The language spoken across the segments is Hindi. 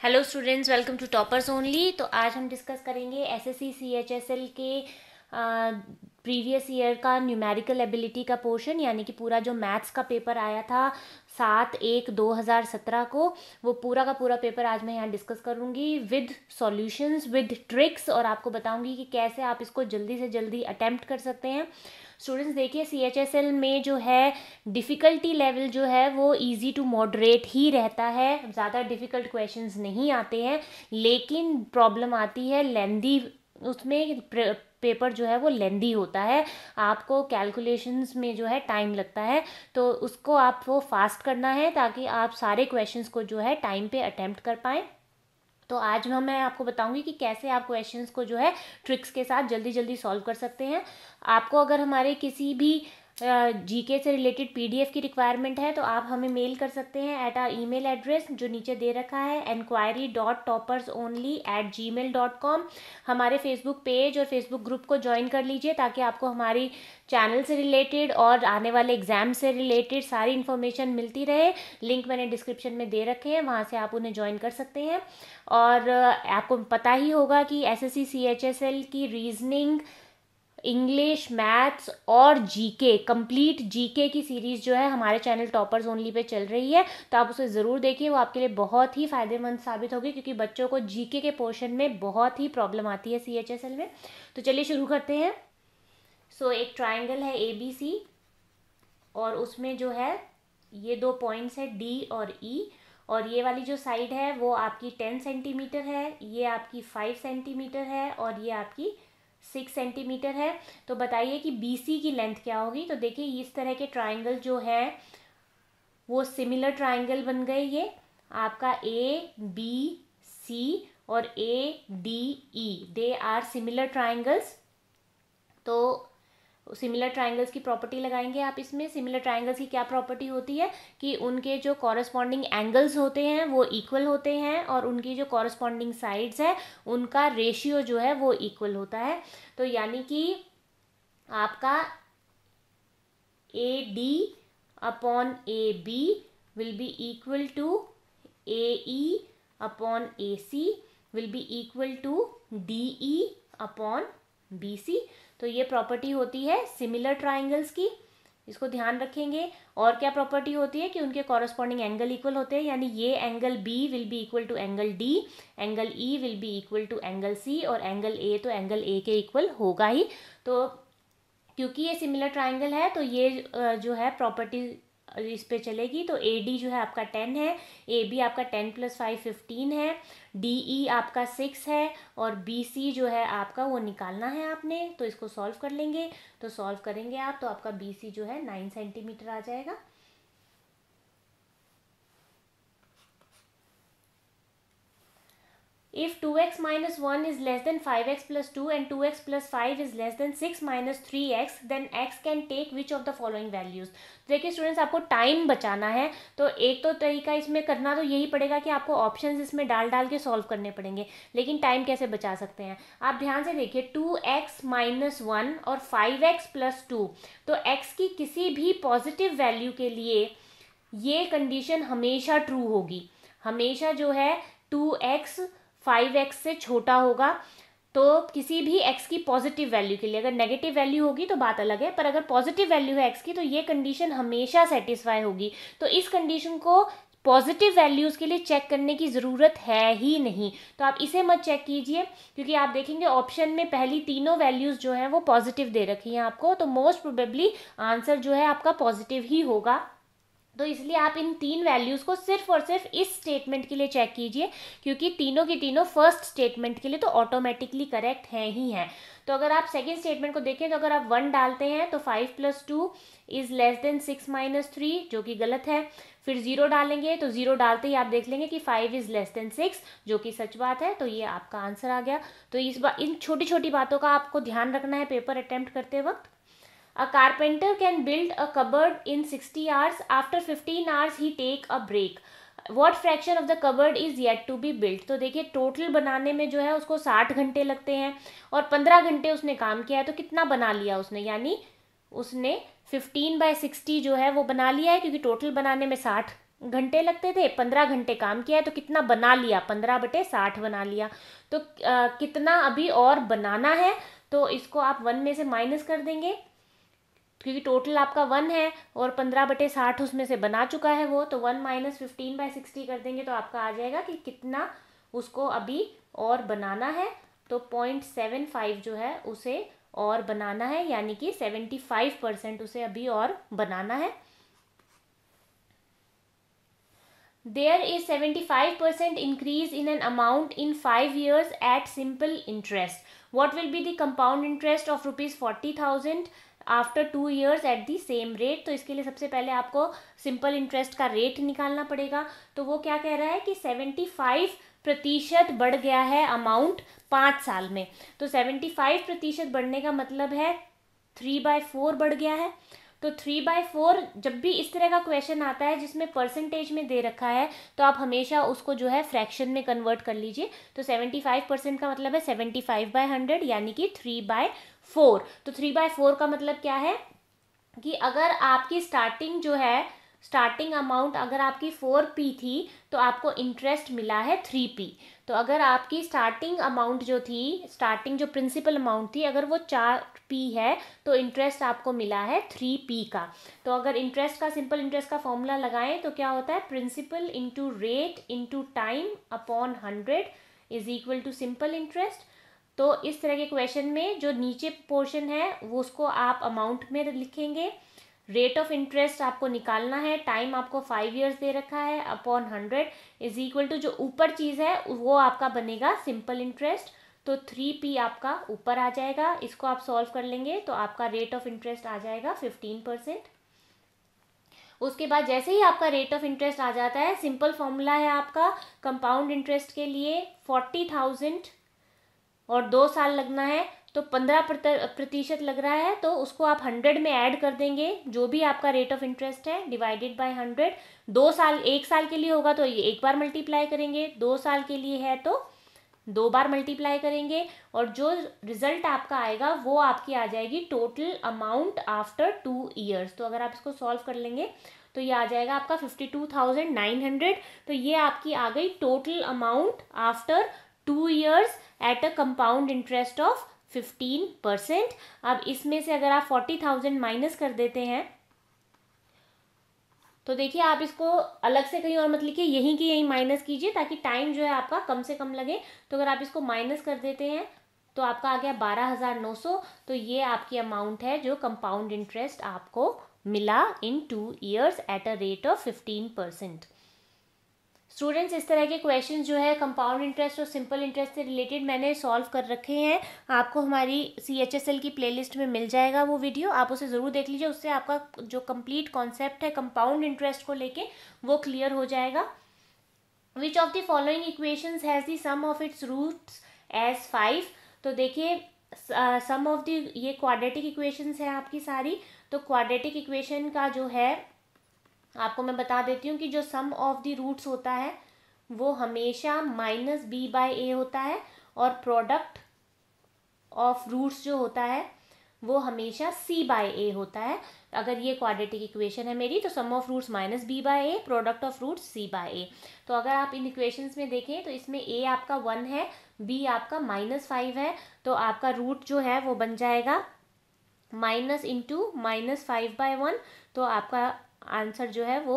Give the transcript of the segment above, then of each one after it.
Hello students, welcome to toppers only. तो आज हम डिस्कस करेंगे एसएससी सीएचएसएल के प्रीवियस ईयर का न्यूमेरिकल एबिलिटी का पोर्शन, यानी कि पूरा जो मैथ्स का पेपर आया था 7/1/2017 को, वो पूरा का पूरा पेपर आज मैं यहाँ डिस्कस करूँगी विद सॉल्यूशंस, विद ट्रिक्स, और आपको बताऊँगी कि कैसे आप इसको जल्दी से जल्दी अटेम्प्ट कर सकते हैं। स्टूडेंट्स देखिए, सीएचएसएल में जो है डिफ़िकल्टी लेवल जो है वो इजी टू मॉडरेट ही रहता है, ज़्यादा डिफ़िकल्ट क्वेश्चंस नहीं आते हैं, लेकिन प्रॉब्लम आती है लेंदी, उसमें पेपर जो है वो लेंदी होता है, आपको कैलकुलेशंस में जो है टाइम लगता है, तो उसको आप वो फास्ट करना है ताकि आप सारे क्वेश्चंस को जो है टाइम पे अटेम्प्ट कर पाएँ। तो आज मैं आपको बताऊंगी कि कैसे आप क्वेश्चंस को जो है ट्रिक्स के साथ जल्दी जल्दी सॉल्व कर सकते हैं। आपको अगर हमारे किसी भी जीके से रिलेटेड पीडीएफ की रिक्वायरमेंट है तो आप हमें मेल कर सकते हैं एट आवर ईमेल एड्रेस जो नीचे दे रखा है, enquiry.toppersonly@gmail.com। हमारे फेसबुक पेज और फेसबुक ग्रुप को ज्वाइन कर लीजिए ताकि आपको हमारी चैनल से रिलेटेड और आने वाले एग्जाम से रिलेटेड सारी इन्फॉर्मेशन मिलती रहे। लिंक मैंने डिस्क्रिप्शन में दे रखे हैं, वहाँ से आप उन्हें ज्वाइन कर सकते हैं। और आपको पता ही होगा कि एसएससी सीएचएसएल की रीजनिंग, इंग्लिश, मैथ्स और जीके, कंप्लीट जीके की सीरीज़ जो है हमारे चैनल टॉपर्स ओनली पे चल रही है, तो आप उसे ज़रूर देखिए, वो आपके लिए बहुत ही फ़ायदेमंद साबित होगी क्योंकि बच्चों को जीके के पोर्शन में बहुत ही प्रॉब्लम आती है सीएचएसएल में। तो चलिए शुरू करते हैं। एक ट्राइंगल है ABC और उसमें जो है ये दो पॉइंट्स है D और E, और ये वाली जो साइड है वो आपकी 10 सेंटीमीटर है, ये आपकी 5 सेंटीमीटर है और ये आपकी 6 सेंटीमीटर है। तो बताइए कि BC की लेंथ क्या होगी। तो देखिए, इस तरह के ट्राइंगल जो है वो सिमिलर ट्राइंगल बन गए, ये आपका ABC और ADE, they are similar triangles. तो सिमिलर ट्राइंगल्स की प्रॉपर्टी लगाएंगे आप इसमें। सिमिलर ट्राइंगल्स की क्या प्रॉपर्टी होती है कि उनके जो कॉरस्पॉन्डिंग एंगल्स होते हैं वो इक्वल होते हैं और उनकी जो कॉरस्पॉन्डिंग साइड्स है उनका रेशियो जो है वो इक्वल होता है। तो यानी कि आपका AD upon AB will be equal to AE upon AC will be equal to DE upon BC। तो ये प्रॉपर्टी होती है सिमिलर ट्राइंगल्स की, इसको ध्यान रखेंगे। और क्या प्रॉपर्टी होती है कि उनके कॉरस्पॉन्डिंग एंगल इक्वल होते हैं, यानी ये angle B will be equal to angle D, angle E will be equal to angle C, और एंगल A तो एंगल A के इक्वल होगा ही। तो क्योंकि ये सिमिलर ट्राइंगल है तो ये जो है प्रॉपर्टी इस पे चलेगी। तो AD जो है आपका 10 है, AB आपका 10 + 5 15 है, DE आपका 6 है, और BC जो है आपका वो निकालना है आपने। तो इसको सॉल्व कर लेंगे, तो सॉल्व करेंगे आप तो आपका BC जो है 9 सेंटीमीटर आ जाएगा। If 2x minus 1 is less than 5x plus 2 and 2x plus 5 is less than 6 minus 3x, then x can take which of the following values। देखिए स्टूडेंट्स, आपको टाइम बचाना है तो एक तो तरीका इसमें करना तो यही पड़ेगा कि आपको ऑप्शंस इसमें डाल डाल के सॉल्व करने पड़ेंगे, लेकिन टाइम कैसे बचा सकते हैं आप ध्यान से देखिए। 2x minus 1 और 5x plus 2, तो x की किसी भी पॉजिटिव वैल्यू के लिए ये कंडीशन हमेशा ट्रू होगी, हमेशा जो है 2x 5x से छोटा होगा। तो किसी भी x की पॉजिटिव वैल्यू के लिए, अगर नेगेटिव वैल्यू होगी तो बात अलग है, पर अगर पॉजिटिव वैल्यू है x की तो ये कंडीशन हमेशा सेटिस्फाई होगी। तो इस कंडीशन को पॉजिटिव वैल्यूज़ के लिए चेक करने की ज़रूरत है ही नहीं, तो आप इसे मत चेक कीजिए क्योंकि आप देखेंगे ऑप्शन में पहली तीनों वैल्यूज़ जो हैं वो पॉजिटिव दे रखी हैं आपको, तो मोस्ट प्रोबेबली आंसर जो है आपका पॉजिटिव ही होगा। तो इसलिए आप इन तीन वैल्यूज़ को सिर्फ और सिर्फ इस स्टेटमेंट के लिए चेक कीजिए क्योंकि तीनों की तीनों फर्स्ट स्टेटमेंट के लिए तो ऑटोमेटिकली करेक्ट हैं ही हैं। तो अगर आप सेकेंड स्टेटमेंट को देखें तो अगर आप 1 डालते हैं तो 5 + 2 इज़ लेस देन 6 - 3, जो कि गलत है। फिर 0 डालेंगे तो 0 डालते ही आप देख लेंगे कि 5 इज़ लेस देन 6, जो कि सच बात है। तो ये आपका आंसर आ गया। तो इन छोटी छोटी बातों का आपको ध्यान रखना है पेपर अटेम्प्ट करते वक्त। A carpenter can build a cupboard in 60 hours. After 15 hours he take a break. What fraction of the cupboard is yet to be built? तो देखिए टोटल बनाने में जो है उसको 60 घंटे लगते हैं और 15 घंटे उसने काम किया है, तो कितना बना लिया उसने, यानी उसने 15/60 जो है वो बना लिया है क्योंकि टोटल बनाने में 60 घंटे लगते थे, 15 घंटे काम किया है, तो कितना बना लिया, 15/60 बना लिया। तो कितना अभी और बनाना है, तो इसको आप 1 में से माइनस कर देंगे, क्योंकि टोटल आपका 1 है और 15/60 उसमें से बना चुका है वो, तो 1 माइनस 15/60 कर देंगे, तो आपका आ जाएगा कि कितना उसको अभी और बनाना है। तो 0.75 जो है उसे और बनाना है, यानी कि 75% उसे अभी और बनाना है। There is 75% increase in an amount in 5 years at simple interest. What will be the compound interest of ₹40,000 after 2 years at the same rate? तो इसके लिए सबसे पहले आपको सिंपल इंटरेस्ट का रेट निकालना पड़ेगा। तो वो क्या कह रहा है कि 75% बढ़ गया है अमाउंट 5 साल में। तो 75% बढ़ने का मतलब है 3/4 बढ़ गया है। तो 3/4 जब भी इस तरह का क्वेश्चन आता है जिसमें परसेंटेज में दे रखा है, तो आप हमेशा उसको जो है फ्रैक्शन में कन्वर्ट कर लीजिए। तो 75% का मतलब है 75/100, यानी कि 3/4। तो 3/4 का मतलब क्या है कि अगर आपकी स्टार्टिंग जो है, स्टार्टिंग अमाउंट अगर आपकी 4p थी, तो आपको इंटरेस्ट मिला है 3p। तो अगर आपकी स्टार्टिंग अमाउंट जो थी, स्टार्टिंग जो प्रिंसिपल अमाउंट थी, अगर वो 4p है, तो इंटरेस्ट आपको मिला है 3p का। तो अगर इंटरेस्ट का, सिंपल इंटरेस्ट का फॉर्मूला लगाएं तो क्या होता है, principal into rate into time upon 100 is equal to simple interest. तो इस तरह के क्वेश्चन में जो नीचे पोर्शन है वो उसको आप अमाउंट में लिखेंगे, रेट ऑफ इंटरेस्ट आपको निकालना है, टाइम आपको 5 ईयर्स दे रखा है, अपॉन 100 इज इक्वल टू जो ऊपर चीज़ है वो आपका बनेगा सिंपल इंटरेस्ट। तो 3p आपका ऊपर आ जाएगा, इसको आप सॉल्व कर लेंगे तो आपका रेट ऑफ इंटरेस्ट आ जाएगा 15%। उसके बाद जैसे ही आपका रेट ऑफ इंटरेस्ट आ जाता है, सिंपल फॉर्मूला है आपका कंपाउंड इंटरेस्ट के लिए 40,000 और 2 साल लगना है, तो 15% लग रहा है, तो उसको आप 100 में ऐड कर देंगे, जो भी आपका रेट ऑफ इंटरेस्ट है, डिवाइडेड बाय 100। 2 साल, 1 साल के लिए होगा तो ये 1 बार मल्टीप्लाई करेंगे, 2 साल के लिए है तो 2 बार मल्टीप्लाई करेंगे, और जो रिजल्ट आपका आएगा वो आपकी आ जाएगी टोटल अमाउंट आफ्टर 2 ईयर्स। तो अगर आप इसको सॉल्व कर लेंगे तो ये आ जाएगा आपका 52,900। तो ये आपकी आ गई total amount after 2 years at a compound interest of 15%। अब इसमें से अगर आप 40,000 माइनस कर देते हैं, तो देखिए आप इसको अलग से कहीं और मत लिखिए, यहीं की यहीं माइनस कीजिए ताकि टाइम जो है आपका कम से कम लगे। तो अगर आप इसको माइनस कर देते हैं तो आपका आ गया 12,900। तो ये आपकी अमाउंट है जो कंपाउंड इंटरेस्ट आपको मिला इन 2 years at a rate of 15%। Students, इस तरह के क्वेश्चन जो है कंपाउंड इंटरेस्ट और सिंपल इंटरेस्ट से रिलेटेड मैंने सॉल्व कर रखे हैं। आपको हमारी CHSL की प्लेलिस्ट में मिल जाएगा वो वीडियो, आप उसे ज़रूर देख लीजिए। उससे आपका जो कंप्लीट कॉन्सेप्ट है कंपाउंड इंटरेस्ट को लेके वो क्लियर हो जाएगा। Which of the following equations has the sum of its roots as 5। तो देखिए सम ऑफ द, ये क्वाड्रेटिक इक्वेशंस हैं आपकी सारी। तो क्वाड्रेटिक इक्वेशन का जो है आपको मैं बता देती हूँ कि जो सम ऑफ द रूट्स होता है वो हमेशा -b/a होता है, और प्रोडक्ट ऑफ रूट्स जो होता है वो हमेशा c/a होता है। अगर ये क्वाड्रेटिक इक्वेशन है मेरी, तो sum of roots -b/a, product of roots c/a। तो अगर आप इन इक्वेशंस में देखें तो इसमें a आपका 1 है, b आपका -5 है, तो आपका रूट जो है वो बन जाएगा माइनस इंटू -5/1। तो आपका आंसर जो है वो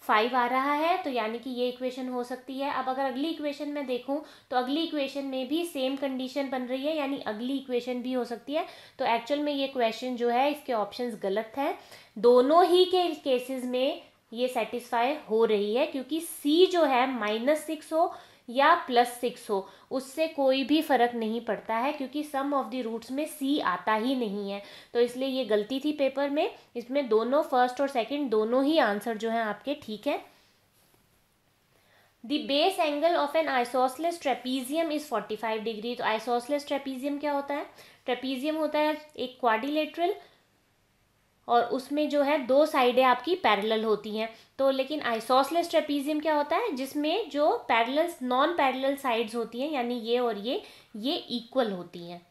5 आ रहा है। तो यानी कि ये इक्वेशन हो सकती है। अब अगर अगली इक्वेशन में देखूं तो अगली इक्वेशन में भी सेम कंडीशन बन रही है, यानी अगली इक्वेशन भी हो सकती है। तो एक्चुअल में ये क्वेश्चन जो है इसके ऑप्शंस गलत हैं। दोनों ही के केसेस में ये सेटिस्फाई हो रही है, क्योंकि C जो है -6 हो या +6 हो उससे कोई भी फर्क नहीं पड़ता है, क्योंकि सम ऑफ द रूट्स में C आता ही नहीं है। तो इसलिए ये गलती थी पेपर में। इसमें दोनों फर्स्ट और सेकंड दोनों ही आंसर जो हैं आपके ठीक है। The base angle of an isosceles trapezium is 45 degree. तो आइसोसलेस ट्रेपीजियम क्या होता है, ट्रेपीजियम होता है एक क्वाड्रिलेटरल, और उसमें जो है 2 साइडें आपकी पैरेलल होती हैं। तो लेकिन आइसोसलेस ट्रेपीजियम क्या होता है, जिसमें जो पैरेलल, नॉन पैरेलल साइड्स होती हैं, यानी ये और ये इक्वल होती हैं।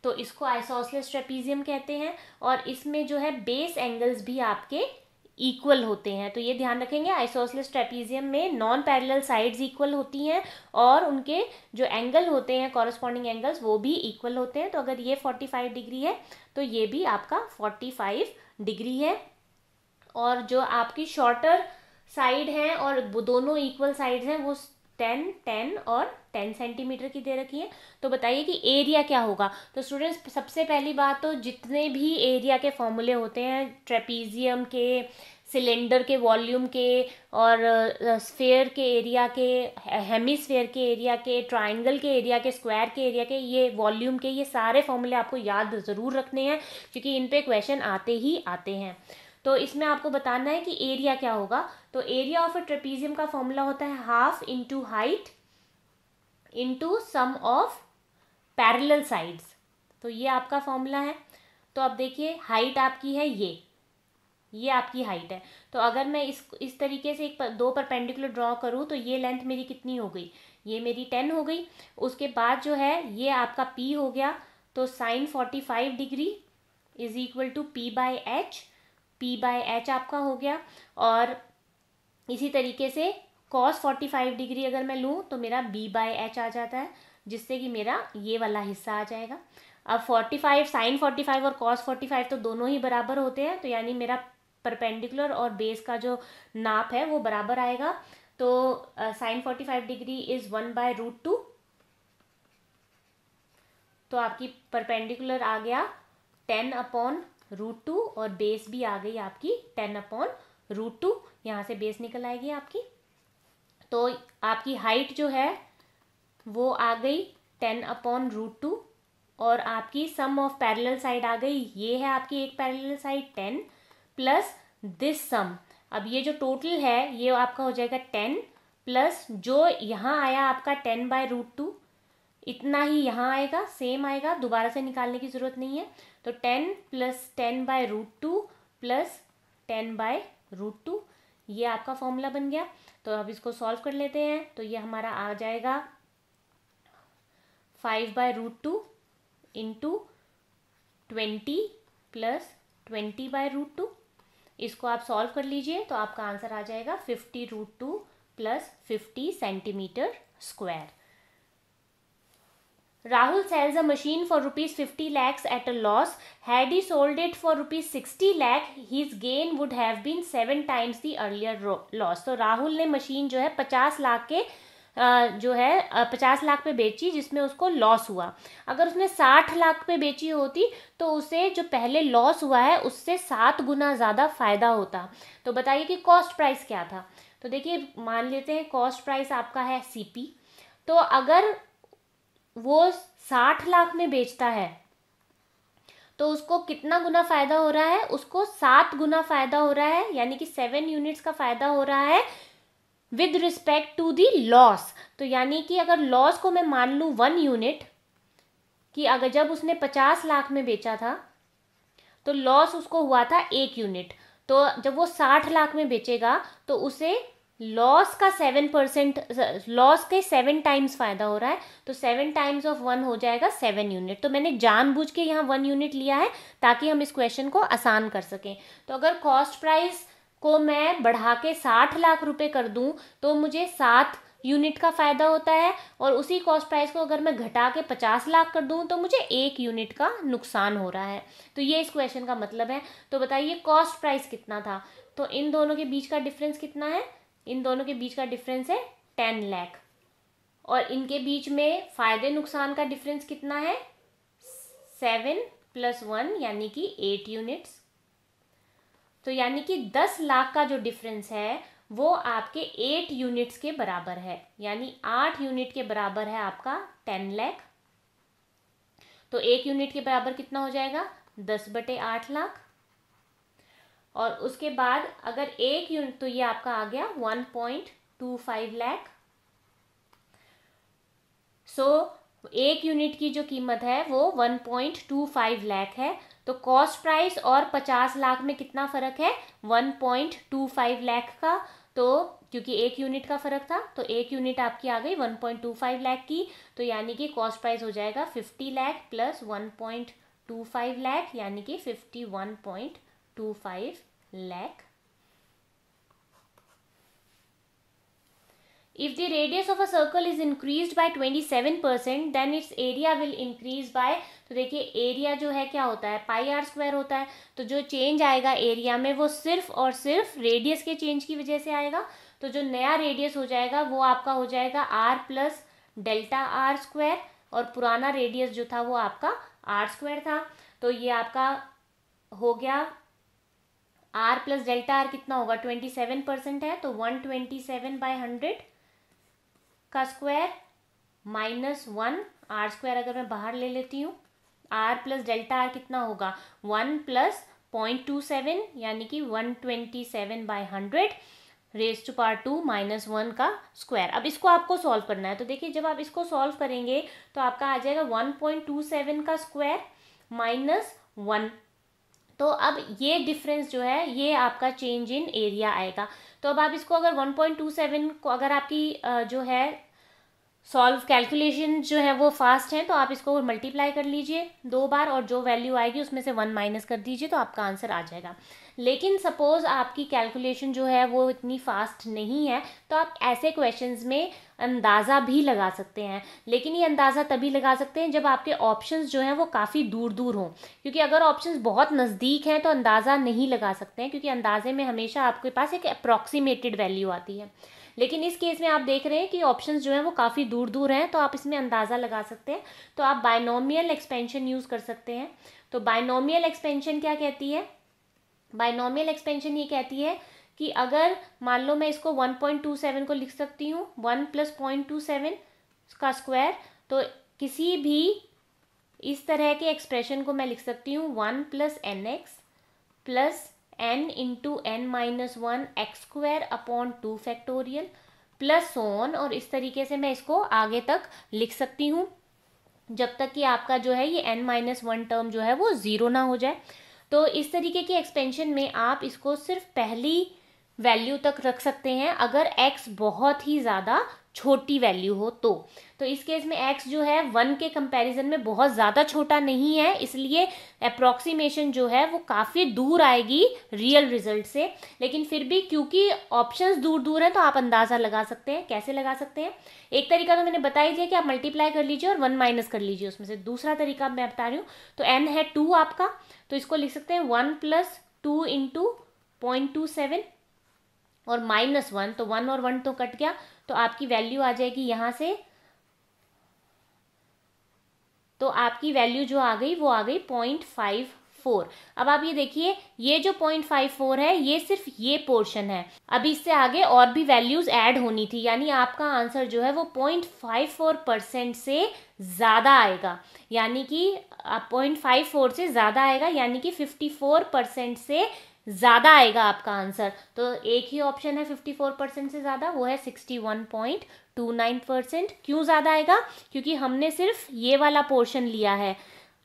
तो इसको आइसोसलेस ट्रेपीजियम कहते हैं। और इसमें जो है बेस एंगल्स भी आपके इक्वल होते हैं। तो ये ध्यान रखेंगे, आइसोसेलेस ट्रेपीजियम में नॉन पैरेलल साइड्स इक्वल होती हैं और उनके जो एंगल होते हैं कॉरस्पॉन्डिंग एंगल्स वो भी इक्वल होते हैं। तो अगर ये 45 डिग्री है तो ये भी आपका 45 डिग्री है। और जो आपकी शॉर्टर साइड है और वो दोनों इक्वल साइड्स हैं वो 10 10 और 10 सेंटीमीटर की दे रखी है। तो बताइए कि एरिया क्या होगा। तो स्टूडेंट्स सबसे पहली बात तो जितने भी एरिया के फॉर्मूले होते हैं ट्रेपीजियम के, सिलेंडर के वॉल्यूम के और स्फेयर के एरिया के, हेमिस्फेयर के एरिया के, ट्राइंगल के एरिया के, स्क्वायर के एरिया के, ये वॉल्यूम के, ये सारे फॉर्मूले आपको याद ज़रूर रखने हैं क्योंकि इन पे क्वेश्चन आते ही आते हैं। तो इसमें आपको बताना है कि एरिया क्या होगा। तो एरिया ऑफ अ ट्रेपीजियम का फॉर्मूला होता है half into height into sum of parallel sides. तो ये आपका फॉर्मूला है। तो अब देखिए हाइट आपकी है ये आपकी हाइट है। तो अगर मैं इस तरीके से दो परपेंडिकुलर ड्रॉ करूँ तो ये लेंथ मेरी कितनी हो गई, ये मेरी 10 हो गई। उसके बाद जो है ये आपका P हो गया। तो sine 45 degree is equal to P/H आपका हो गया। और इसी तरीके से cos 45 डिग्री अगर मैं लूँ तो मेरा B/H आ जाता है, जिससे कि मेरा ये वाला हिस्सा आ जाएगा। अब 45 साइन 45 और cos 45 तो दोनों ही बराबर होते हैं, तो यानी मेरा परपेंडिकुलर और बेस का जो नाप है वो बराबर आएगा। तो साइन 45 डिग्री इज 1/√2। तो आपकी परपेंडिकुलर आ गया 10/√2 और बेस भी आ गई आपकी 10/√2। यहाँ से बेस निकल आएगी आपकी। तो आपकी हाइट जो है वो आ गई 10/√2 और आपकी सम ऑफ पैरेलल साइड आ गई, ये है आपकी एक पैरेलल साइड 10 प्लस दिस सम। अब ये जो टोटल है ये आपका हो जाएगा 10 प्लस जो यहाँ आया आपका 10/√2 इतना ही यहाँ आएगा, सेम आएगा, दोबारा से निकालने की ज़रूरत नहीं है। तो 10 प्लस 10/√2 प्लस 10/√2 ये आपका फॉर्मूला बन गया। तो अब इसको सॉल्व कर लेते हैं। तो ये हमारा आ जाएगा 5/√2 इंटू 20 प्लस 20/√2। इसको आप सॉल्व कर लीजिए तो आपका आंसर आ जाएगा 50√2 plus 50 centimetre square. Rahul sells a machine for rupees 50 lakhs at a loss. Had he sold it for rupees 60 lakh, his gain would have been 7 times the earlier loss. तो राहुल ने मशीन जो है 50 लाख के जो है 50 लाख पे बेची जिसमें उसको लॉस हुआ। अगर उसने 60 लाख पे बेची होती तो उसे जो पहले लॉस हुआ है उससे 7 गुना ज़्यादा फ़ायदा होता। तो बताइए कि कॉस्ट प्राइस क्या था। तो देखिए मान लेते हैं कॉस्ट प्राइस आपका है CP। तो अगर वो 60 लाख में बेचता है तो उसको कितना गुना फायदा हो रहा है, उसको 7 गुना फायदा हो रहा है, यानी कि 7 यूनिट्स का फायदा हो रहा है with respect to the loss. तो यानी कि अगर लॉस को मैं मान लूं 1 यूनिट, कि अगर जब उसने 50 लाख में बेचा था तो लॉस उसको हुआ था 1 यूनिट, तो जब वो 60 लाख में बेचेगा तो उसे लॉस का 7%, लॉस के 7 टाइम्स फायदा हो रहा है। तो 7 टाइम्स ऑफ 1 हो जाएगा 7 यूनिट। तो मैंने जानबूझ के यहाँ 1 यूनिट लिया है ताकि हम इस क्वेश्चन को आसान कर सकें। तो अगर कॉस्ट प्राइस को मैं बढ़ा के 60 लाख रुपए कर दूं तो मुझे 7 यूनिट का फायदा होता है, और उसी कॉस्ट प्राइस को अगर मैं घटा के 50 लाख कर दूं तो मुझे 1 यूनिट का नुकसान हो रहा है। तो ये इस क्वेश्चन का मतलब है। तो बताइए कॉस्ट प्राइस कितना था। तो इन दोनों के बीच का डिफरेंस कितना है, इन दोनों के बीच का डिफरेंस है 10 लाख, और इनके बीच में फायदे नुकसान का डिफरेंस कितना है 7 + 1 यानी कि 8 यूनिट्स। तो यानी कि 10 लाख का जो डिफरेंस है वो आपके 8 यूनिट्स के बराबर है, यानी 8 यूनिट के बराबर है आपका 10 लाख। तो 1 यूनिट के बराबर कितना हो जाएगा 10/8 लाख। और उसके बाद अगर 1 यूनिट, तो ये आपका आ गया 1.25 लाख। सो 1 यूनिट की जो कीमत है वो 1.25 लाख है। तो कॉस्ट प्राइस और 50 लाख में कितना फर्क है 1.25 लाख का। तो क्योंकि 1 यूनिट का फर्क था तो 1 यूनिट आपकी आ गई 1.25 लाख की। तो यानी कि कॉस्ट प्राइस हो जाएगा 50 लाख प्लस 1.25 लाख यानी कि 51.25 lakh. If the radius of a circle is increased by 27%, then its area will increase by, तो देखिए एरिया जो है क्या होता है, पाई आर स्क्वायर होता है, तो जो चेंज आएगा एरिया में वो सिर्फ और सिर्फ रेडियस के चेंज की वजह से आएगा। तो जो नया रेडियस हो जाएगा वो आपका हो जाएगा r plus delta r square, और पुराना रेडियस जो था वो आपका आर स्क्वायर था। तो ये आपका हो गया आर प्लस डेल्टा आर कितना होगा, 27% है, तो 127/100 का स्क्वायर माइनस 1 आर स्क्वायर, अगर मैं बाहर ले लेती हूँ, आर प्लस डेल्टा आर कितना होगा 1 प्लस 0.27 यानी कि 127/100 रेज टू पावर 2 माइनस 1 का स्क्वायर। अब इसको आपको सॉल्व करना है। तो देखिए जब आप इसको सॉल्व करेंगे तो आपका आ जाएगा 1.27 का स्क्वायर माइनस 1। तो अब ये डिफरेंस जो है ये आपका चेंज इन एरिया आएगा। तो अब आप इसको अगर 1.27 को अगर आपकी जो है सॉल्व कैलकुलेशन जो है वो फास्ट है तो आप इसको मल्टीप्लाई कर लीजिए 2 बार, और जो वैल्यू आएगी उसमें से 1 माइनस कर दीजिए तो आपका आंसर आ जाएगा। लेकिन सपोज आपकी कैलकुलेशन जो है वो इतनी फास्ट नहीं है तो आप ऐसे क्वेश्चंस में अंदाज़ा भी लगा सकते हैं, लेकिन ये अंदाज़ा तभी लगा सकते हैं जब आपके ऑप्शंस जो हैं वो काफ़ी दूर दूर हों, क्योंकि अगर ऑप्शंस बहुत नज़दीक हैं तो अंदाज़ा नहीं लगा सकते हैं, क्योंकि अंदाजे में हमेशा आपके पास एक अप्रॉक्सीमेटेड वैल्यू आती है। लेकिन इस केस में आप देख रहे हैं कि ऑप्शंस जो हैं वो काफ़ी दूर दूर हैं, तो आप इसमें अंदाज़ा लगा सकते हैं। तो आप बायनोमियल एक्सपेंशन यूज़ कर सकते हैं। तो बायनोमियल एक्सपेंशन क्या कहती है, बायनोमियल एक्सपेंशन ये कहती है कि अगर मान लो मैं इसको 1.27 को लिख सकती हूँ 1 प्लस 0.27 का स्क्वायर, तो किसी भी इस तरह के एक्सप्रेशन को मैं लिख सकती हूँ 1 plus n x plus n into n minus 1 x square upon 2 factorial plus so on, और इस तरीके से मैं इसको आगे तक लिख सकती हूँ जब तक कि आपका जो है ये n-1 टर्म जो है वो 0 ना हो जाए। तो इस तरीके की एक्सपेंशन में आप इसको सिर्फ पहली वैल्यू तक रख सकते हैं अगर x बहुत ही ज़्यादा छोटी वैल्यू हो तो इस केस में x जो है 1 के कंपैरिजन में बहुत ज़्यादा छोटा नहीं है, इसलिए अप्रॉक्सीमेशन जो है वो काफ़ी दूर आएगी रियल रिजल्ट से। लेकिन फिर भी क्योंकि ऑप्शंस दूर दूर हैं तो आप अंदाज़ा लगा सकते हैं। कैसे लगा सकते हैं, एक तरीका तो मैंने बता ही दिया कि आप मल्टीप्लाई कर लीजिए और 1 माइनस कर लीजिए उसमें से। दूसरा तरीका मैं बता रही हूँ, तो n है 2 आपका, तो इसको लिख सकते हैं 1 प्लस 2 इंटू 0.27 और माइनस 1, तो 1 और 1 तो कट गया, तो आपकी वैल्यू आ जाएगी यहाँ से, तो आपकी वैल्यू जो आ गई वो आ गई 0.54। अब आप ये देखिए ये जो 0.54 है ये सिर्फ ये पोर्शन है, अभी इससे आगे और भी वैल्यूज ऐड होनी थी, यानी आपका आंसर जो है वो 0.54% से ज़्यादा आएगा, यानी कि 0.54 से ज़्यादा आएगा, यानी कि 54% से ज़्यादा आएगा आपका आंसर। तो एक ही ऑप्शन है 54% से ज़्यादा, वो है 61.29%। क्यों ज़्यादा आएगा, क्योंकि हमने सिर्फ ये वाला पोर्शन लिया है,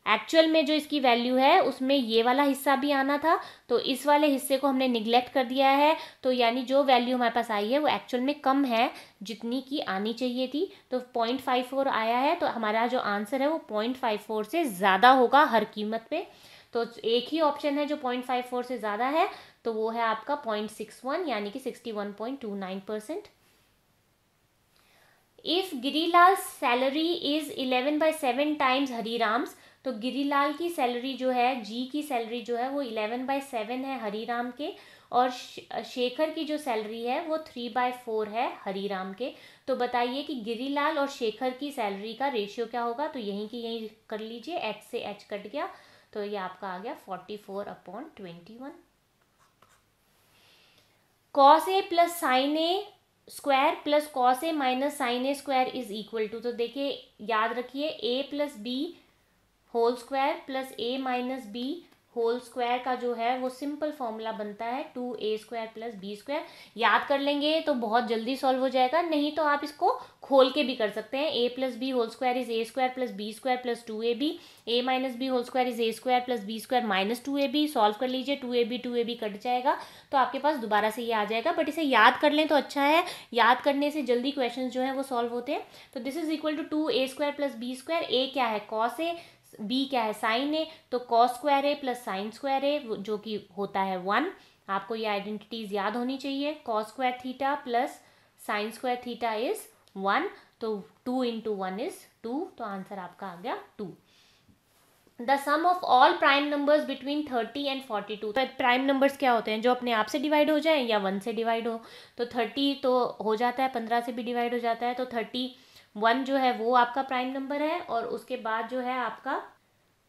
एक्चुअल में जो इसकी वैल्यू है उसमें ये वाला हिस्सा भी आना था, तो इस वाले हिस्से को हमने निगलेक्ट कर दिया है, तो यानी जो वैल्यू हमारे पास आई है वो एक्चुअल में कम है जितनी की आनी चाहिए थी। तो 0.54 आया है, तो हमारा जो आंसर है वो 0.54 से ज़्यादा होगा हर कीमत पे। तो एक ही ऑप्शन है जो 0.54 से ज़्यादा है, तो वो है आपका 0.61 यानी कि 61.29%। इफ गिरीलाल सैलरी इज 11/7 टाइम्स हरीराम्स, तो गिरीलाल की सैलरी जो है, जी की सैलरी जो है वो 11/7 है हरीराम के, और शेखर की जो सैलरी है वो 3/4 है हरीराम के। तो बताइए कि गिरीलाल और शेखर की सैलरी का रेशियो क्या होगा। तो यहीं की यहीं कर लीजिए, h से h कट गया, तो ये आपका आ गया 44/21। Cos a plus sine a square plus cos a minus sine a square is equal to, तो देखिए याद रखिए a plus b whole square plus a minus b whole square का जो है वो सिंपल फॉर्मूला बनता है 2a square plus b square. याद कर लेंगे तो बहुत जल्दी सॉल्व हो जाएगा, नहीं तो आप इसको खोल के भी कर सकते हैं। a plus b whole square is a square plus b square plus 2ab, a minus b whole square is a square plus b square minus 2ab। Solve कर लीजिए, 2ab कट जाएगा, तो आपके पास दोबारा से ये आ जाएगा, बट इसे याद कर लें तो अच्छा है, याद करने से जल्दी क्वेश्चन जो है वो सॉल्व होते हैं। तो this is equal to 2a square plus b square, a क्या है कॉस ए, बी क्या है साइन ए, तो कॉस स्क्वायर ए प्लस साइन स्क्वायर ए जो कि होता है 1। आपको ये आइडेंटिटीज याद होनी चाहिए, cos square theta plus sine square theta is 1, तो 2 इंटू 1 इज 2, तो आंसर आपका आ गया 2। The sum of all prime numbers between 30 and 42। तो प्राइम नंबर्स क्या होते हैं, जो अपने आप से डिवाइड हो जाए या 1 से डिवाइड हो। तो 30 तो हो जाता है, 15 से भी डिवाइड हो जाता है, तो 31 जो है वो आपका प्राइम नंबर है, और उसके बाद जो है आपका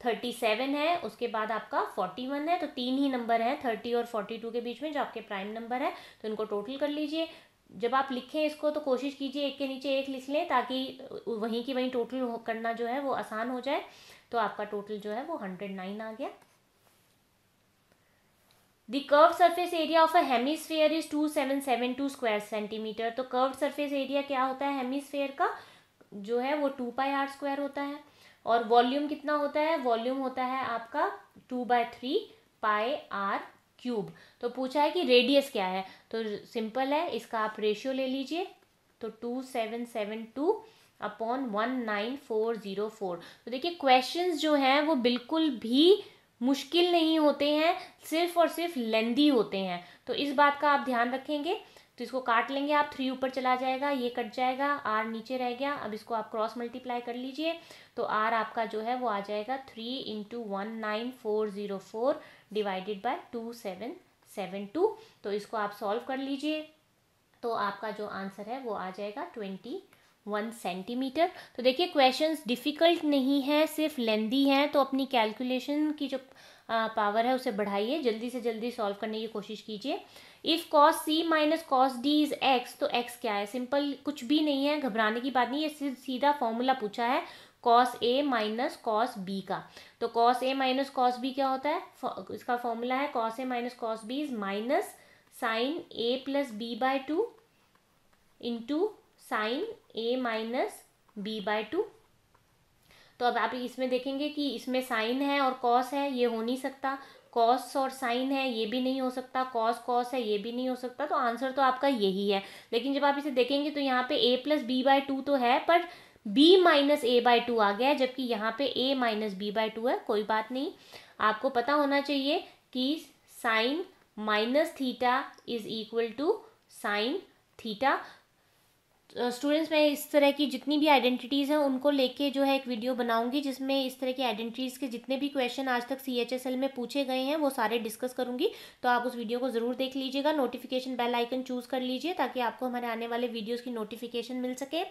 37 है, उसके बाद आपका 41 है। तो 3 ही नंबर है 30 और 42 के बीच में जो आपके प्राइम नंबर है, तो इनको टोटल कर लीजिए। जब आप लिखें इसको तो कोशिश कीजिए एक के नीचे एक लिख लें, ताकि वहीं की वहीं टोटल करना जो है वो आसान हो जाए। तो आपका टोटल जो है वो 109 आ गया। The curve surface area of a hemisphere is 2772 square centimetre. तो कर्व सरफेस एरिया क्या होता है हेमीस्फेयर का, जो है वो 2πr² होता है। और वॉल्यूम कितना होता है, वॉल्यूम होता है आपका 2/3πr³। तो पूछा है कि रेडियस क्या है, तो सिंपल है, इसका आप रेशियो ले लीजिए। तो 2772 अपॉन 19404। तो देखिए क्वेश्चंस जो हैं वो बिल्कुल भी मुश्किल नहीं होते हैं, सिर्फ और सिर्फ लेंदी होते हैं। तो इस बात का आप ध्यान रखेंगे। तो इसको काट लेंगे आप, 3 ऊपर चला जाएगा, ये कट जाएगा, r नीचे रह गया। अब इसको आप क्रॉस मल्टीप्लाई कर लीजिए, तो r आपका जो है वो आ जाएगा 3 इंटू 19404 डिवाइडेड बाय 2772। तो इसको आप सॉल्व कर लीजिए, तो आपका जो आंसर है वो आ जाएगा 21 सेंटीमीटर। तो देखिए क्वेश्चंस डिफ़िकल्ट नहीं है, सिर्फ लेंदी हैं। तो अपनी कैलकुलेशन की जो पावर है उसे बढ़ाइए, जल्दी से जल्दी सॉल्व करने की कोशिश कीजिए। If cos c minus cos d is x, तो x क्या है, सिंपल, कुछ भी नहीं है, घबराने की बात नहीं, ये सीधा फॉर्मूला पूछा है cos a minus cos b का। तो cos a minus cos b क्या होता है, इसका फॉर्मूला है cos a minus cos b is minus sine a plus b/2 into sine a minus b/2। तो अब आप इसमें देखेंगे कि इसमें साइन है और कॉस है, ये हो नहीं सकता। कॉस और साइन है, ये भी नहीं हो सकता। कॉस कॉस है, ये भी नहीं हो सकता। तो आंसर तो आपका यही है। लेकिन जब आप इसे देखेंगे तो यहाँ पे a प्लस b/2 तो है, पर b माइनस a/2 आ गया है, जबकि यहाँ पे a माइनस b/2 है। कोई बात नहीं, आपको पता होना चाहिए कि sine minus theta is equal to sine theta. Students मैं इस तरह की जितनी भी आइडेंटिटीज़ हैं उनको लेके जो है एक वीडियो बनाऊंगी, जिसमें इस तरह की आइडेंटिटीज़ के जितने भी क्वेश्चन आज तक CHSL में पूछे गए हैं वो सारे डिस्कस करूंगी। तो आप उस वीडियो को ज़रूर देख लीजिएगा, नोटिफिकेशन बेल आइकन चूज़ कर लीजिए ताकि आपको हमारे आने वाले वीडियोज़ की नोटिफिकेशन मिल सके।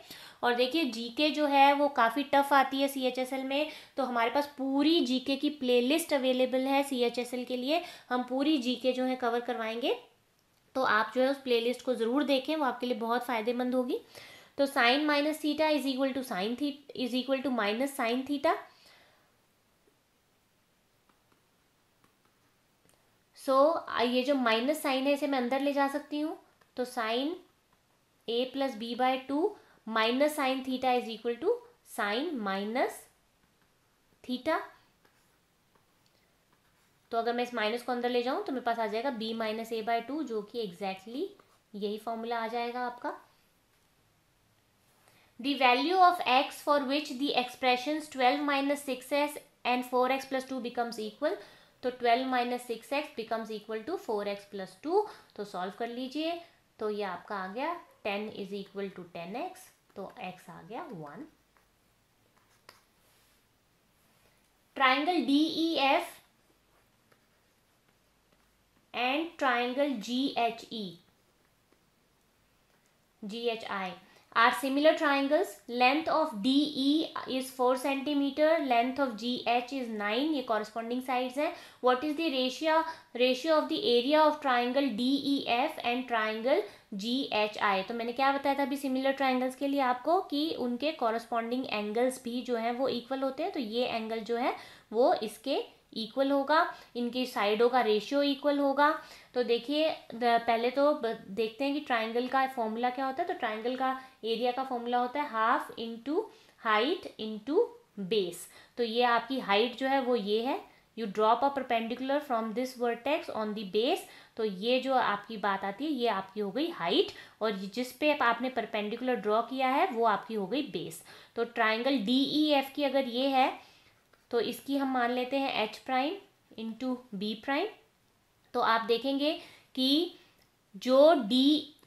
और देखिए GK जो है वो काफ़ी टफ आती है CHSL में, तो हमारे पास पूरी GK की प्ले लिस्ट अवेलेबल है CHSL के लिए। हम पूरी GK जो है कवर करवाएंगे, तो आप जो है उस प्लेलिस्ट को ज़रूर देखें, वो आपके लिए बहुत फ़ायदेमंद होगी। तो sine minus theta is equal to sine is equal to minus sine theta. ये जो माइनस साइन है इसे मैं अंदर ले जा सकती हूँ। तो sine a plus b/2 minus sine theta is equal to sine minus theta. तो अगर मैं इस माइनस को अंदर ले जाऊं तो मेरे पास आ जाएगा b माइनस a/2, जो कि एग्जैक्टली यही फॉर्मूला आ जाएगा आपका। The value of x for which the expressions 12 minus 6x and 4x plus 2 becomes equal. तो 12 minus 6x becomes equal to 4x plus 2। तो सॉल्व कर लीजिए, तो ये आपका आ गया 10 इज इक्वल टू 10x, तो x आ गया 1। Triangle DEF and triangle GHI are similar triangles. Length of DE is 4 centimeter, length of GH is 9, ये corresponding sides हैं. What is the ratio of the area of triangle DEF and triangle GHI? तो मैंने क्या बताया था अभी सिमिलर ट्राइंगल्स के लिए आपको कि उनके corresponding angles भी जो हैं वो इक्वल होते हैं। तो ये एंगल जो है वो इसके इक्वल होगा, इनकी साइडों का रेशियो इक्वल होगा। तो देखिए पहले तो देखते हैं कि ट्राइंगल का फॉर्मूला क्या होता है। तो ट्राइंगल का एरिया का फॉर्मूला होता है half into height into base. तो ये आपकी हाइट जो है वो ये है, you drop a perpendicular from this vertex on the base. तो ये जो आपकी बात आती है ये आपकी हो गई हाइट, और जिस पे आपने परपेंडिकुलर ड्रॉ किया है वो आपकी हो गई बेस। तो ट्राइंगल DEF की अगर ये है तो इसकी हम मान लेते हैं H prime into B prime. तो आप देखेंगे कि जो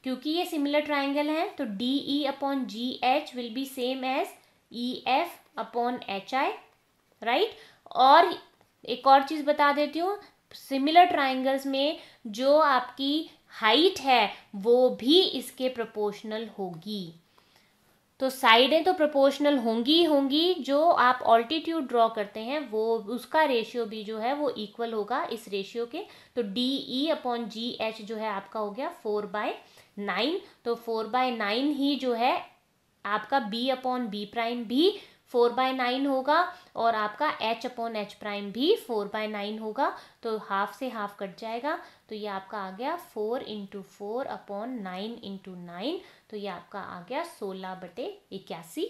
क्योंकि ये सिमिलर ट्राइंगल है तो D E upon G H will be same as E F upon H I, right. और एक और चीज़ बता देती हूँ, सिमिलर ट्राइंगल्स में जो आपकी हाइट है वो भी इसके प्रोपोर्शनल होगी। तो साइडें तो प्रोपोर्शनल होंगी होंगी, जो आप ऑल्टीट्यूड ड्रॉ करते हैं वो उसका रेशियो भी जो है वो इक्वल होगा इस रेशियो के। तो D E upon G H जो है आपका हो गया 4/9। तो 4/9 ही जो है आपका बी अपॉन बी प्राइम भी 4/9 होगा, और आपका एच अपॉन एच प्राइम भी 4/9 होगा। तो हाफ से हाफ कट जाएगा, तो ये आपका आ गया 4 × 4 अपॉन 9 × 9। तो ये आपका आ गया 16/81।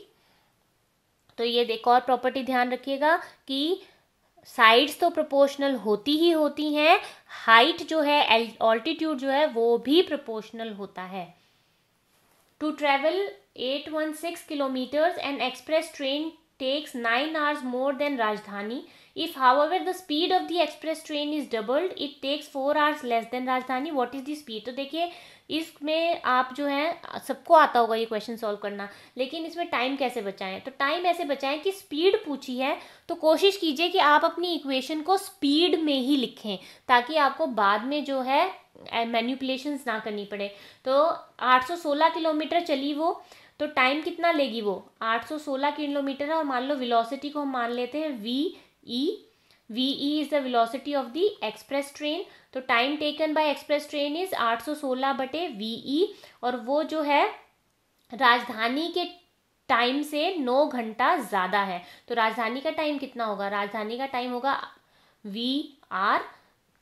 तो ये एक और प्रॉपर्टी ध्यान रखिएगा कि साइड्स तो प्रोपोर्शनल होती ही होती हैं, हाइट जो है ऑल्टीट्यूड जो है वो भी प्रोपोर्शनल होता है। To travel 816 kilometers, an express train takes 9 hours more than Rajdhani. If, however, the speed of the express train is doubled, it takes 4 hours less than Rajdhani. What is the speed? तो देखिए इसमें आप जो है सबको आता होगा ये क्वेश्चन सॉल्व करना, लेकिन इसमें टाइम कैसे बचाएं? तो टाइम ऐसे बचाएं कि स्पीड पूछी है तो कोशिश कीजिए कि आप अपनी इक्वेशन को स्पीड में ही लिखें, ताकि आपको बाद में जो है मैनिपुलेशंस ना करनी पड़े। तो 816 किलोमीटर चली वो, तो टाइम कितना लेगी वो 816 किलोमीटर है, और मान लो वेलोसिटी को हम मान लेते हैं V E is the velocity of the express train. तो time taken by express train is 816/VE, और वो जो है राजधानी के टाइम से 9 घंटा ज़्यादा है। तो राजधानी का टाइम कितना होगा? राजधानी का टाइम होगा VR,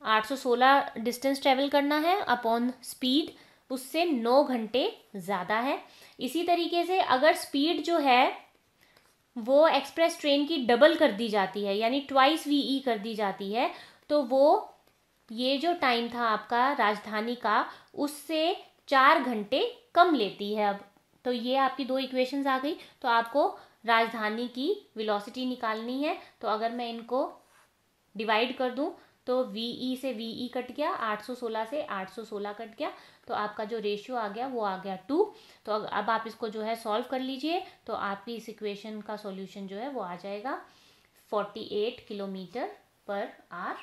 816 डिस्टेंस ट्रेवल करना है अपॉन स्पीड, उससे 9 घंटे ज़्यादा है। इसी तरीके से अगर स्पीड जो है वो एक्सप्रेस ट्रेन की डबल कर दी जाती है, यानी ट्वाइस VE कर दी जाती है, तो वो ये जो टाइम था आपका राजधानी का उससे 4 घंटे कम लेती है। अब तो ये आपकी दो इक्वेशंस आ गई। तो आपको राजधानी की वेलोसिटी निकालनी है। तो अगर मैं इनको डिवाइड कर दूं तो VE से VE कट गया, 816 से 816 कट गया, तो आपका जो रेशियो आ गया वो आ गया 2। तो अब आप इसको जो है सॉल्व कर लीजिए, तो आपकी इस इक्वेशन का सॉल्यूशन जो है वो आ जाएगा 48 km/h।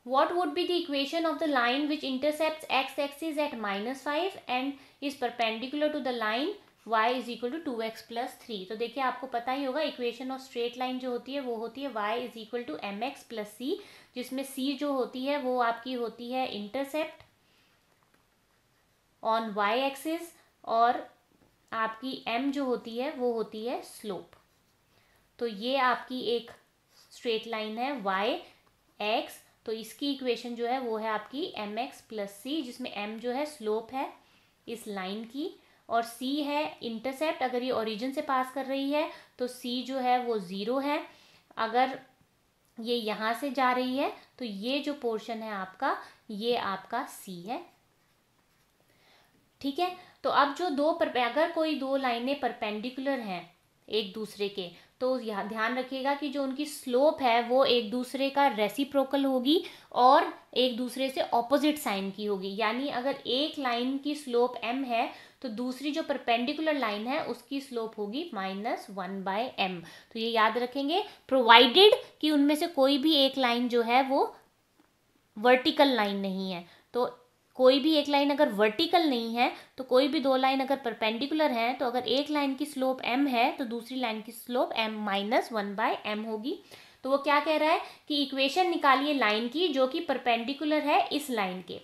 What would be the equation of the line which intercepts x-axis at -5 and is perpendicular to the line y is equal to 2x plus 3? तो देखिए आपको पता ही होगा इक्वेशन ऑफ स्ट्रेट लाइन जो होती है वो होती है y is equal to mx plus c, जिसमें c जो होती है वो आपकी होती है इंटरसेप्ट ऑन y एक्सिस, और आपकी m जो होती है वो होती है स्लोप। तो ये आपकी एक स्ट्रेट लाइन है y x, तो इसकी इक्वेशन जो है वो है आपकी mx plus c, जिसमें m जो है स्लोप है इस लाइन की, और c है इंटरसेप्ट। अगर ये ओरिजिन से पास कर रही है तो c जो है वो 0 है, अगर ये यहाँ से जा रही है तो ये जो पोर्शन है आपका ये आपका c है। ठीक है, तो अब जो अगर कोई दो लाइनें परपेंडिकुलर हैं एक दूसरे के, तो यहाँ ध्यान रखिएगा कि जो उनकी स्लोप है वो एक दूसरे का रेसिप्रोकल होगी और एक दूसरे से ऑपोजिट साइन की होगी। यानी अगर एक लाइन की स्लोप m है तो दूसरी जो परपेंडिकुलर लाइन है उसकी स्लोप होगी -1/m। तो ये याद रखेंगे, प्रोवाइडेड कि उनमें से कोई भी एक लाइन जो है वो वर्टिकल लाइन नहीं है। तो कोई भी एक लाइन अगर वर्टिकल नहीं है तो कोई भी दो लाइन अगर परपेंडिकुलर हैं, तो अगर एक लाइन की स्लोप m है तो दूसरी लाइन की स्लोप -1/m होगी। तो वो क्या कह रहा है कि इक्वेशन निकालिए लाइन की जो कि परपेंडिकुलर है इस लाइन के।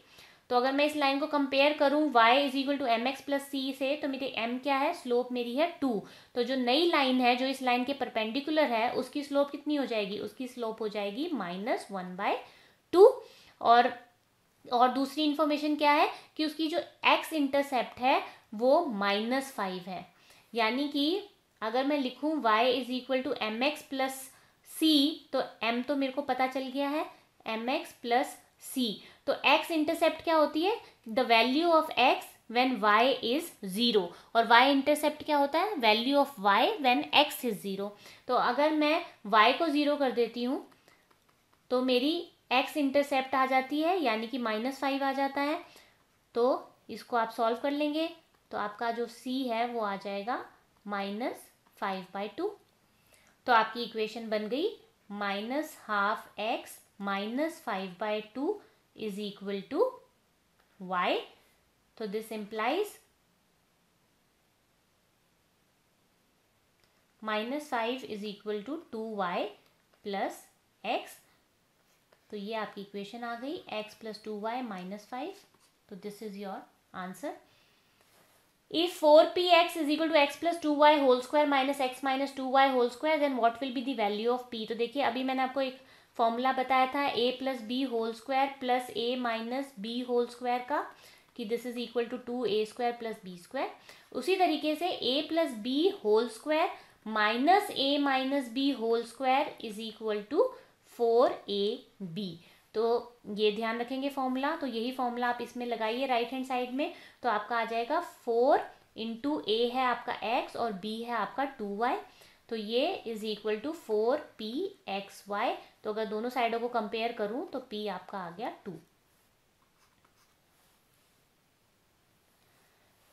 तो अगर मैं इस लाइन को कंपेयर करूं y = mx + c से, तो मेरी m क्या है, स्लोप मेरी है 2। तो जो नई लाइन है जो इस लाइन के परपेंडिकुलर है उसकी स्लोप कितनी हो जाएगी, उसकी स्लोप हो जाएगी -1/2। और दूसरी इंफॉर्मेशन क्या है कि उसकी जो x इंटरसेप्ट है वो -5 है। यानी कि अगर मैं लिखूं y = mx + c, तो m तो मेरे को पता चल गया है mx + c। तो x इंटरसेप्ट क्या होती है, the value of x when y is 0, और y इंटरसेप्ट क्या होता है, value of y when x is 0। तो अगर मैं y को 0 कर देती हूँ तो मेरी एक्स इंटरसेप्ट आ जाती है, यानी कि -5 आ जाता है। तो इसको आप सॉल्व कर लेंगे तो आपका जो सी है वो आ जाएगा -5/2। तो आपकी इक्वेशन बन गई -12x -5/2 is equal to y। तो this implies -5 is equal to 2y plus x। तो ये आपकी इक्वेशन आ गई, x प्लस 2y -5। तो this is your answer. If 4px is equal to x plus 2y whole square minus x minus 2y whole square, then what will be the value of p? तो देखिए अभी मैंने आपको एक फॉर्मूला बताया था a plus b whole square plus a minus b whole square का, कि this is equal to 2a² plus b square. उसी तरीके से a plus b whole square minus a minus b whole square is equal to 4ab। तो ये ध्यान रखेंगे फॉर्मूला। तो यही फॉर्मूला आप इसमें लगाइए राइट हैंड साइड में, तो आपका आ जाएगा 4 इंटू a है आपका x और b है आपका 2y। तो ये इज इक्वल टू 4pxy। तो अगर दोनों साइडों को कंपेयर करूं तो p आपका आ गया 2।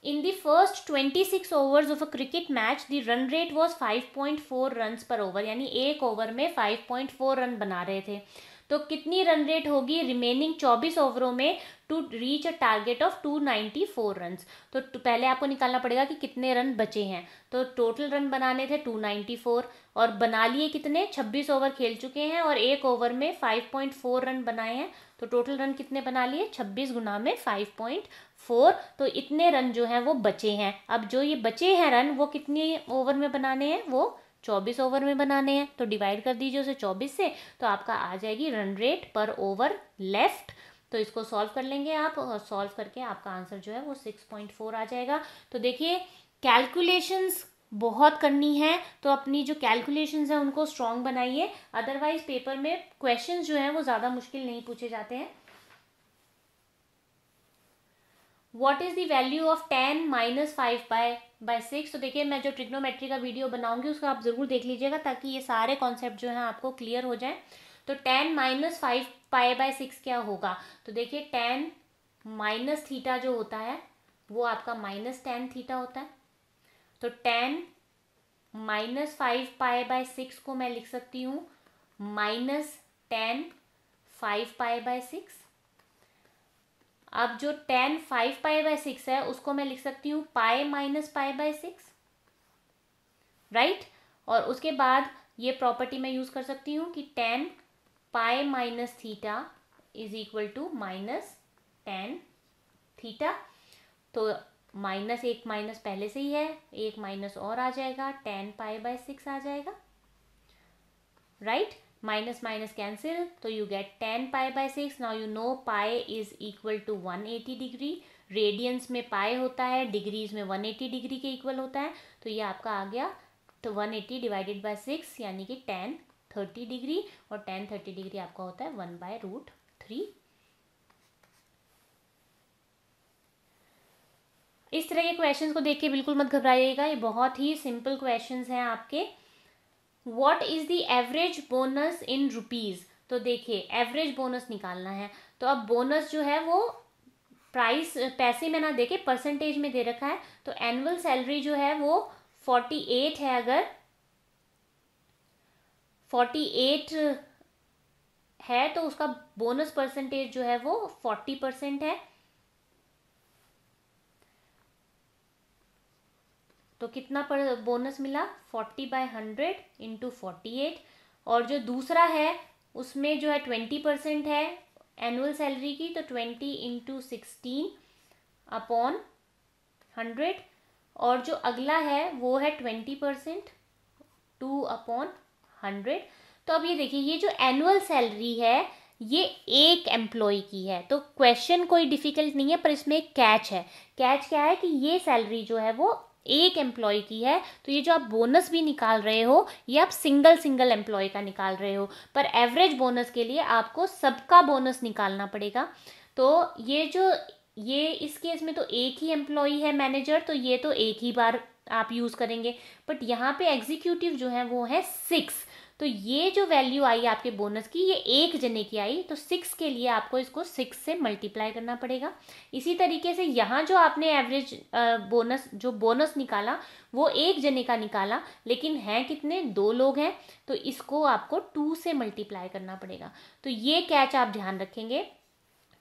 In the first 26 overs of a cricket match, the run rate was 5.4 runs per over, यानी एक ओवर में 5.4 रन बना रहे थे। तो कितनी रन रेट होगी रिमेनिंग 24 ओवरों में to reach a target of 294 runs. तो पहले आपको निकालना पड़ेगा कि कितने रन बचे हैं। तो टोटल रन बनाने थे 294 और बना लिए कितने, 26 ओवर खेल चुके हैं और एक ओवर में 5.4 रन बनाए हैं। तो टोटल रन कितने बना लिए, 26 गुना में 5.4। तो इतने रन जो हैं वो बचे हैं। अब जो ये बचे हैं रन वो कितने ओवर में बनाने हैं, वो 24 ओवर में बनाने हैं। तो डिवाइड कर दीजिए उसे 24 से, तो आपका आ जाएगी रन रेट पर ओवर लेफ्ट। तो इसको सॉल्व कर लेंगे आप, और सॉल्व करके आपका आंसर जो है वो 6.4 आ जाएगा। तो देखिए कैलकुलेशंस बहुत करनी है, तो अपनी जो कैलकुलेशंस हैं उनको स्ट्रॉन्ग बनाइए, अदरवाइज पेपर में क्वेश्चंस जो हैं वो ज़्यादा मुश्किल नहीं पूछे जाते हैं। What is the value of 10 minus 5/6? तो देखिए मैं जो ट्रिग्नोमेट्री का वीडियो बनाऊंगी उसको आप जरूर देख लीजिएगा, ताकि ये सारे कॉन्सेप्ट जो हैं आपको क्लियर हो जाए। तो 10 माइनस 5/6 क्या होगा? तो देखिए 10 माइनस थीटा जो होता है वो आपका -tan थीटा होता है। तो 10 माइनस 5/6 को मैं लिख सकती हूँ -tan 5/6। अब जो tan 5/6 है उसको मैं लिख सकती हूँ पाई माइनस π/6, राइट। और उसके बाद ये प्रॉपर्टी मैं यूज कर सकती हूँ कि tan pi minus theta is equal to -tan theta. तो माइनस एक माइनस पहले से ही है, एक माइनस और आ जाएगा, tan π/6 आ जाएगा, राइट। माइनस माइनस कैंसिल, तो you get tan π/6। Now you know pi is equal to 180 degree. Radians में पाई होता है, डिग्रीज में 180 डिग्री के इक्वल होता है। तो ये आपका आ गया, तो 180 डिवाइडेड बाय 6 यानी कि tan 30 डिग्री, और tan 30 डिग्री आपका होता है 1/√3। इस तरह के क्वेश्चंस को देख के बिल्कुल मत घबराइएगा, ये बहुत ही सिंपल क्वेश्चंस हैं आपके। What is the average bonus in rupees? तो देखिए एवरेज बोनस निकालना है, तो अब बोनस जो है वो प्राइस पैसे में ना देके परसेंटेज में दे रखा है। तो एनुअल सैलरी जो है वो 48 है, अगर 48 है तो उसका बोनस परसेंटेज जो है वो 40% है। तो कितना पर बोनस मिला, 40/100 इंटू 48। और जो दूसरा है उसमें जो है 20% है एनुअल सैलरी की, तो 20 इंटू 16/100। और जो अगला है वो है 20%, 2/100। तो अब ये देखिए, ये जो एनुअल सैलरी है ये एक एम्प्लॉय की है। तो क्वेश्चन कोई डिफिकल्ट नहीं है, पर इसमें एक कैच है। कैच क्या है कि ये सैलरी जो है वो एक एम्प्लॉय की है। तो ये जो आप बोनस भी निकाल रहे हो ये आप सिंगल एम्प्लॉय का निकाल रहे हो, पर एवरेज बोनस के लिए आपको सबका बोनस निकालना पड़ेगा। तो ये इस केस में तो एक ही एम्प्लॉय है मैनेजर, तो ये तो एक ही बार आप यूज करेंगे। बट यहाँ पे एग्जीक्यूटिव जो है वो है 6, तो ये जो वैल्यू आई आपके बोनस की, ये एक जने की आई, तो 6 के लिए आपको इसको 6 से मल्टीप्लाई करना पड़ेगा। इसी तरीके से यहाँ जो आपने एवरेज बोनस निकाला वो एक जने का निकाला, लेकिन हैं कितने, 2 लोग हैं, तो इसको आपको 2 से मल्टीप्लाई करना पड़ेगा। तो ये कैच आप ध्यान रखेंगे।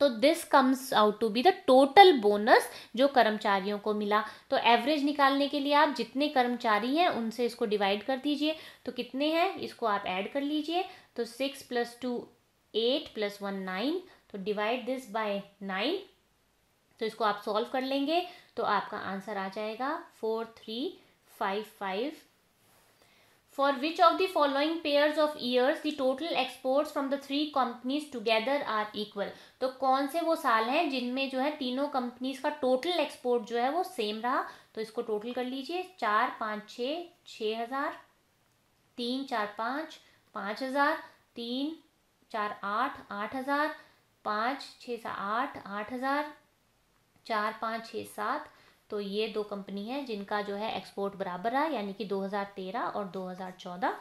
तो this comes out to be the total bonus जो कर्मचारियों को मिला। तो एवरेज निकालने के लिए आप जितने कर्मचारी हैं उनसे इसको डिवाइड कर दीजिए, तो कितने हैं इसको आप ऐड कर लीजिए। तो 6 + 2 8 + 1 9, तो डिवाइड दिस बाय 9, तो इसको आप सॉल्व कर लेंगे तो आपका आंसर आ जाएगा 4355। For which of the following pairs of years the total exports from the 3 companies together are equal? तो कौन से वो साल हैं जिनमें जो है तीनों कंपनीज का टोटल एक्सपोर्ट जो है वो सेम रहा। तो इसको टोटल कर लीजिए, 4 5 6 6,000, 3 4 5 5,000, 3 4 8 8,000, 5 6 8 8,000, 4 5 6 7। तो ये 2 कंपनी है जिनका जो है एक्सपोर्ट बराबर रहा, यानी कि 2013 और 2014।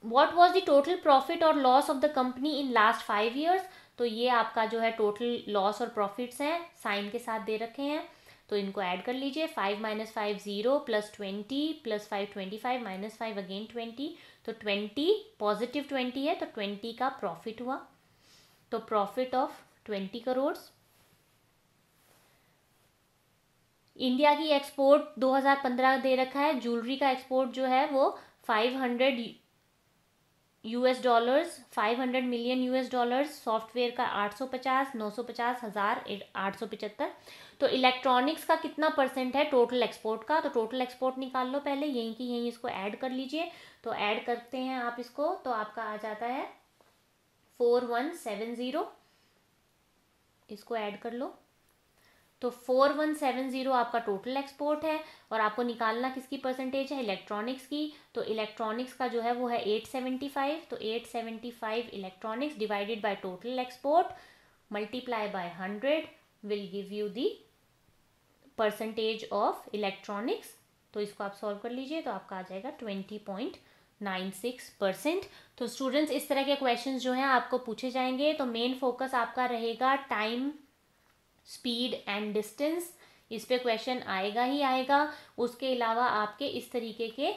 What was the total profit और loss of the company in last 5 years? तो ये आपका जो है टोटल लॉस और प्रॉफिट्स हैं, साइन के साथ दे रखे हैं, तो इनको ऐड कर लीजिए। 5 - 5 0 + 20 + 5 25 - 5 अगेन 20, तो 20 पॉजिटिव 20 है, तो 20 का प्रॉफिट हुआ। तो प्रॉफिट ऑफ 20 करोड़। इंडिया की एक्सपोर्ट 2015 दे रखा है, ज्वेलरी का एक्सपोर्ट जो है वो $500 $500 मिलियन, सॉफ्टवेयर का 850, 950, 1,875। तो इलेक्ट्रॉनिक्स का कितना % है टोटल एक्सपोर्ट का? तो टोटल एक्सपोर्ट निकाल लो पहले, यहीं की यहीं इसको ऐड कर लीजिए। तो ऐड करते हैं आप इसको, तो आपका आ जाता है 4170, इसको ऐड कर लो। तो 4170 आपका टोटल एक्सपोर्ट है, और आपको निकालना किसकी परसेंटेज है, इलेक्ट्रॉनिक्स की। तो इलेक्ट्रॉनिक्स का जो है वो है 875, तो 875 electronics divided by total export multiply by 100 will give you the percentage of electronics. तो इसको आप सॉल्व कर लीजिए, तो आपका आ जाएगा 20.96%। तो स्टूडेंट्स, इस तरह के क्वेश्चंस जो हैं आपको पूछे जाएंगे। तो मेन फोकस आपका रहेगा टाइम, स्पीड एंड डिस्टेंस, इस पे क्वेश्चन आएगा ही आएगा। उसके अलावा आपके इस तरीके के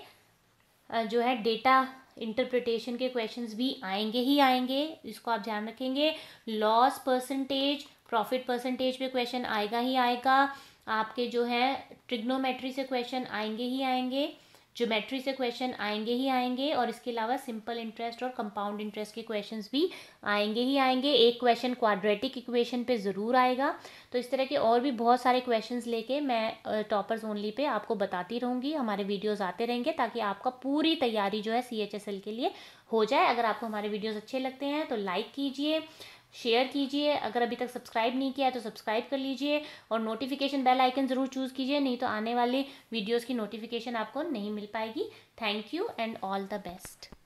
जो है डेटा इंटरप्रिटेशन के क्वेश्चंस भी आएंगे ही आएंगे, इसको आप ध्यान रखेंगे। लॉस परसेंटेज, प्रॉफिट परसेंटेज पे क्वेश्चन आएगा ही आएगा। आपके जो है ट्रिग्नोमेट्री से क्वेश्चन आएंगे ही आएंगे, ज्योमेट्री से क्वेश्चन आएंगे ही आएंगे, और इसके अलावा सिंपल इंटरेस्ट और कंपाउंड इंटरेस्ट के क्वेश्चंस भी आएंगे ही आएंगे। एक क्वेश्चन क्वाड्रेटिक इक्वेशन पे ज़रूर आएगा। तो इस तरह के और भी बहुत सारे क्वेश्चंस लेके मैं टॉपर्स ओनली पे आपको बताती रहूँगी, हमारे वीडियोज़ आते रहेंगे, ताकि आपका पूरी तैयारी जो है CHSL के लिए हो जाए। अगर आपको हमारे वीडियोज़ अच्छे लगते हैं तो लाइक कीजिए, शेयर कीजिए, अगर अभी तक सब्सक्राइब नहीं किया है तो सब्सक्राइब कर लीजिए, और नोटिफिकेशन बेल आइकन ज़रूर चूज़ कीजिए, नहीं तो आने वाले वीडियोज़ की नोटिफिकेशन आपको नहीं मिल पाएगी। Thank you and all the best.